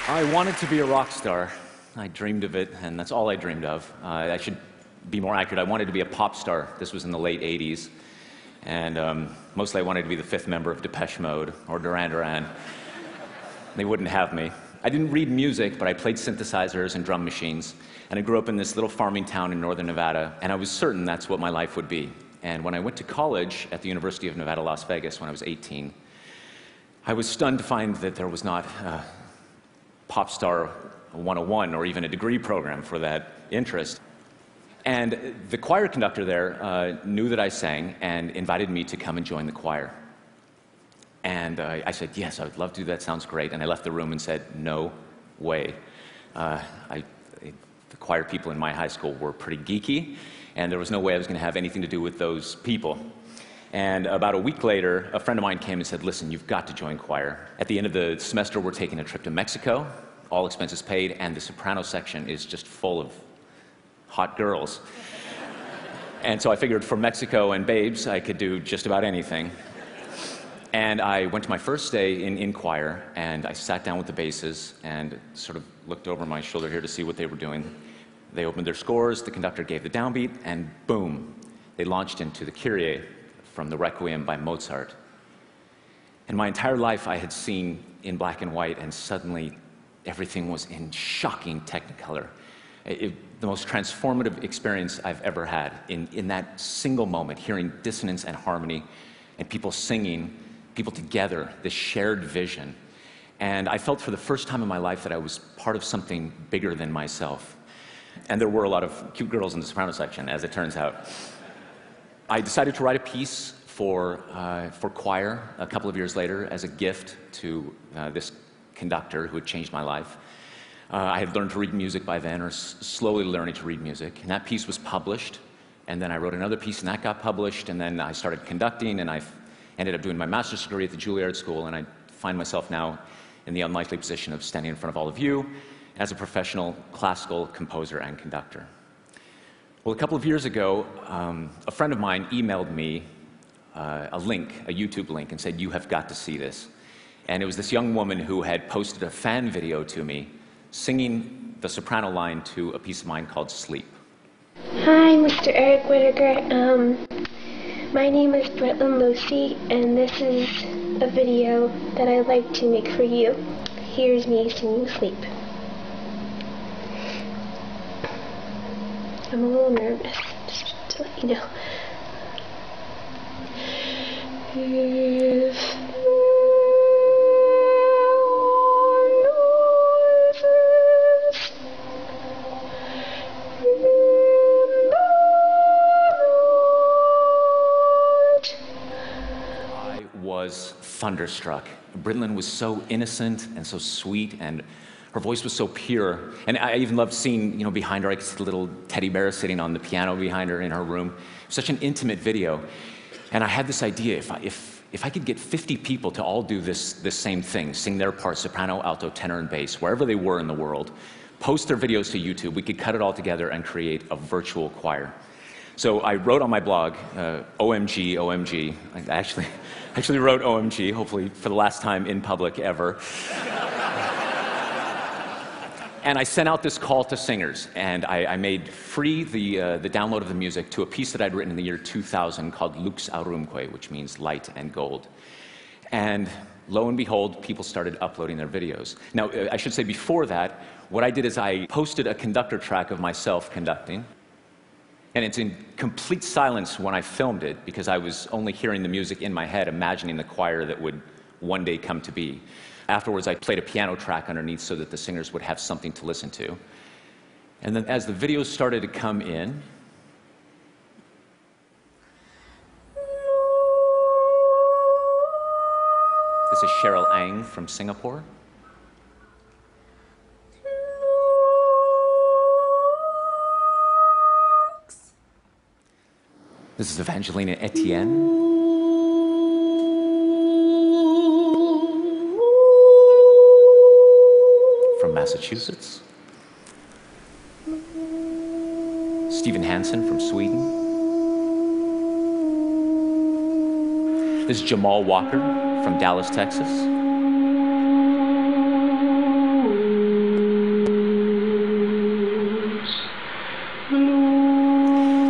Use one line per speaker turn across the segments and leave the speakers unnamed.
I wanted to be a rock star. I dreamed of it, and that's all I dreamed of. I should be more accurate. I wanted to be a pop star. This was in the late 80s. And mostly I wanted to be the fifth member of Depeche Mode or Duran Duran. They wouldn't have me. I didn't read music, but I played synthesizers and drum machines. And I grew up in this little farming town in northern Nevada, and I was certain that's what my life would be. And when I went to college at the University of Nevada, Las Vegas, when I was 18, I was stunned to find that there was not Pop Star 101 or even a degree program for that interest. And the choir conductor there knew that I sang and invited me to come and join the choir. And I said, yes, I would love to do that, sounds great. And I left the room and said, no way. The choir people in my high school were pretty geeky, and there was no way I was going to have anything to do with those people. And about a week later, a friend of mine came and said, listen, you've got to join choir. At the end of the semester, we're taking a trip to Mexico, all expenses paid, and the soprano section is just full of hot girls. And so I figured for Mexico and babes, I could do just about anything. And I went to my first day in choir, and I sat down with the basses and sort of looked over my shoulder here to see what they were doing. They opened their scores, the conductor gave the downbeat, and boom, they launched into the Kyrie from the Requiem by Mozart. And my entire life I had seen in black and white, and suddenly everything was in shocking Technicolor. The most transformative experience I've ever had in that single moment, hearing dissonance and harmony, and people singing, people together, this shared vision. And I felt for the first time in my life that I was part of something bigger than myself. And there were a lot of cute girls in the soprano section, as it turns out. I decided to write a piece for choir a couple of years later as a gift to this conductor who had changed my life. I had learned to read music by then, or slowly learning to read music, and that piece was published. And then I wrote another piece, and that got published, and then I started conducting, and I ended up doing my master's degree at the Juilliard School, and I find myself now in the unlikely position of standing in front of all of you as a professional classical composer and conductor. Well, a couple of years ago, a friend of mine emailed me a link, a YouTube link, and said, you have got to see this. And it was this young woman who had posted a fan video to me singing the soprano line to a piece of mine called Sleep.
Hi, Mr. Eric Whitacre. My name is Bretland Lucy, and this is a video that I'd like to make for you. Here's me singing Sleep. I'm a little nervous, just to let you know. If
I was thunderstruck. Britland was so innocent and so sweet, and her voice was so pure. And I even loved seeing, behind her, I could see the little teddy bear sitting on the piano behind her in her room. Such an intimate video. And I had this idea, if I could get 50 people to all do this same thing, sing their part, soprano, alto, tenor, and bass, wherever they were in the world, post their videos to YouTube, we could cut it all together and create a virtual choir. So I wrote on my blog, OMG, OMG. I actually wrote OMG, hopefully for the last time in public ever. And I sent out this call to singers, and I made free the download of the music to a piece that I'd written in the year 2000 called Lux Aurumque, which means light and gold. And lo and behold, people started uploading their videos. Now, I should say before that, what I did is I posted a conductor track of myself conducting, and it's in complete silence when I filmed it, because I was only hearing the music in my head, imagining the choir that would one day come to be. Afterwards, I played a piano track underneath so that the singers would have something to listen to. And then as the videos started to come in, this is Cheryl Ang from Singapore. This is Evangelina Etienne. from Massachusetts. Stephen Hansen from Sweden. This is Jamal Walker from Dallas, Texas.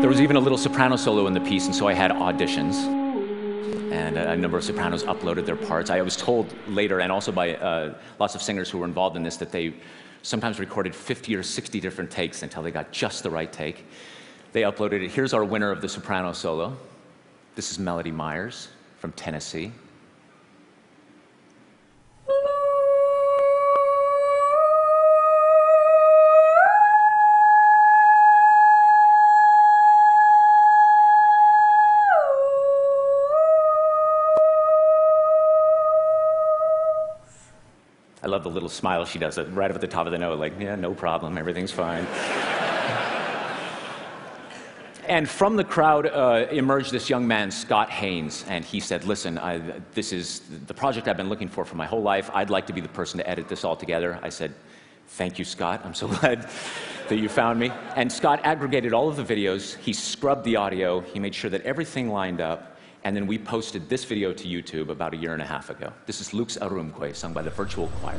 There was even a little soprano solo in the piece, and so I had auditions. And a number of sopranos uploaded their parts. I was told later, and also by lots of singers who were involved in this, that they sometimes recorded 50 or 60 different takes until they got just the right take. They uploaded it. Here's our winner of the soprano solo. This is Melody Myers from Tennessee. I love the little smile she does right up at the top of the note, like, yeah, no problem, everything's fine. And from the crowd emerged this young man, Scott Haynes, and he said, listen, this is the project I've been looking for my whole life. I'd like to be the person to edit this all together. I said, thank you, Scott. I'm so glad that you found me. And Scott aggregated all of the videos. He scrubbed the audio. He made sure that everything lined up. And then we posted this video to YouTube about 1.5 years ago. This is Lux Arumque, sung by the Virtual Choir.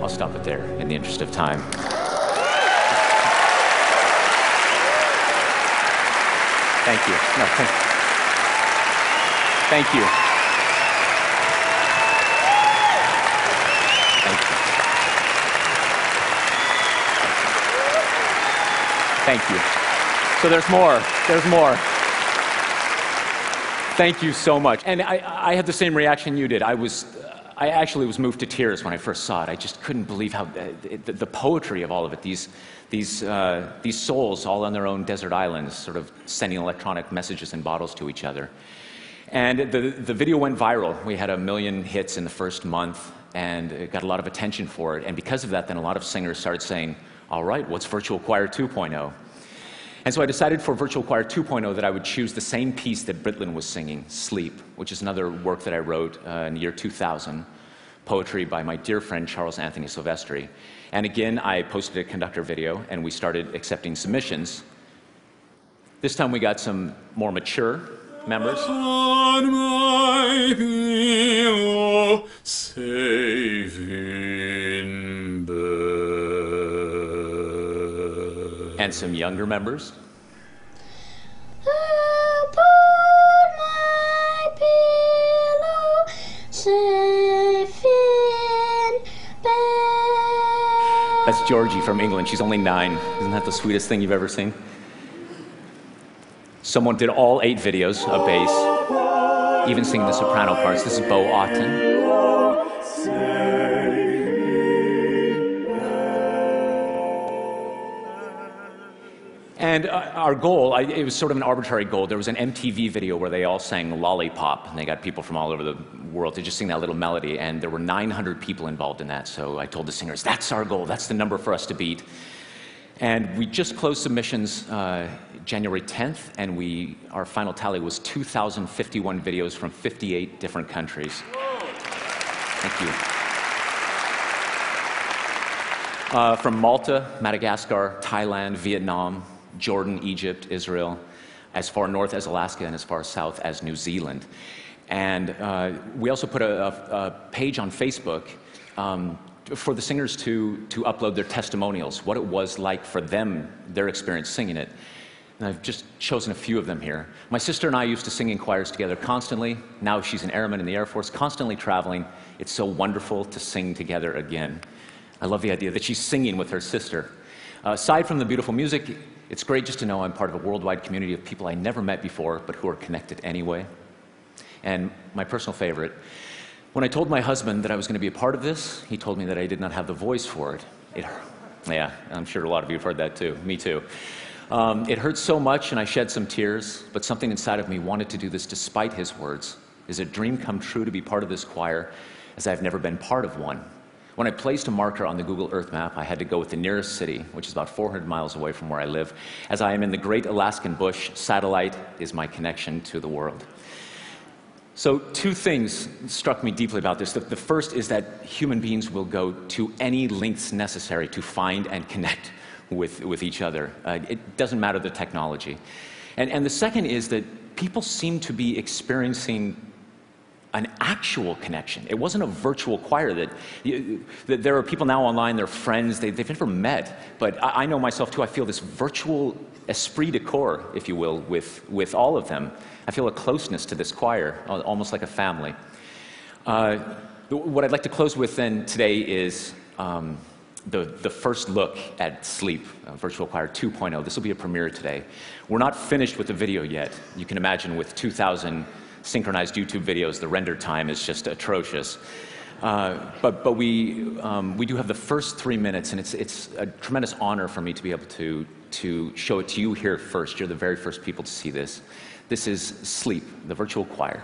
I'll stop it there in the interest of time. Thank you. No, thank you. Thank you. Thank you. Thank you. So there's more. There's more. Thank you so much. And I had the same reaction you did. I actually was moved to tears when I first saw it. I just couldn't believe how the poetry of all of it. These souls all on their own desert islands, sort of sending electronic messages in bottles to each other. And the video went viral. We had 1 million hits in the first month, and it got a lot of attention for it. And because of that, then a lot of singers started saying, all right, what's Virtual Choir 2.0? And so I decided for Virtual Choir 2.0 that I would choose the same piece that Britlin was singing, Sleep, which is another work that I wrote in the year 2000, poetry by my dear friend Charles Anthony Silvestri. And again, I posted a conductor video, and we started accepting submissions. This time we got some more mature members.
On my pillow, safe in bed.
And some younger members.
Upon my pillow, safe in bed.
That's Georgie from England. She's only 9. Isn't that the sweetest thing you've ever seen? Someone did all 8 videos of bass, even singing the soprano parts. This is Bo Otten. And our goal, it was sort of an arbitrary goal. There was an MTV video where they all sang Lollipop, and they got people from all over the world to just sing that little melody, and there were 900 people involved in that. So I told the singers, that's our goal, that's the number for us to beat. And we just closed submissions January 10th, and our final tally was 2,051 videos from 58 different countries. Thank you. From Malta, Madagascar, Thailand, Vietnam, Jordan, Egypt, Israel, as far north as Alaska, and as far south as New Zealand. And we also put a page on Facebook for the singers to upload their testimonials, what it was like for them, their experience singing it. And I've just chosen a few of them here. My sister and I used to sing in choirs together constantly. Now she's an airman in the Air Force, constantly traveling. It's so wonderful to sing together again. I love the idea that she's singing with her sister. Aside from the beautiful music, it's great just to know I'm part of a worldwide community of people I never met before, but who are connected anyway. And my personal favorite, when I told my husband that I was going to be a part of this, he told me that I did not have the voice for it. Yeah, I'm sure a lot of you have heard that too. Me too. It hurt so much, and I shed some tears, but something inside of me wanted to do this despite his words. Is a dream come true to be part of this choir, as I've never been part of one. When I placed a marker on the Google Earth map, I had to go with the nearest city, which is about 400 miles away from where I live. As I am in the great Alaskan bush, satellite is my connection to the world. So two things struck me deeply about this. The first is that human beings will go to any lengths necessary to find and connect with each other. It doesn't matter the technology. And the second is that people seem to be experiencing an actual connection. It wasn't a virtual choir that there are people now online, they're friends, they've never met, but I know myself too, I feel this virtual esprit de corps, if you will, with all of them. I feel a closeness to this choir, almost like a family. What I'd like to close with then today is the first look at Sleep, Virtual Choir 2.0. This will be a premiere today. We're not finished with the video yet. You can imagine with 2,000 synchronized YouTube videos, the render time is just atrocious. But we do have the first 3 minutes, and it's a tremendous honor for me to be able to show it to you here first. You're the very first people to see this. This is Sleep, the virtual choir.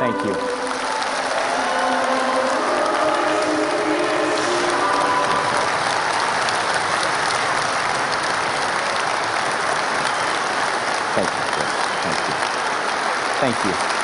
Thank you. Thank you. Thank you. Thank you.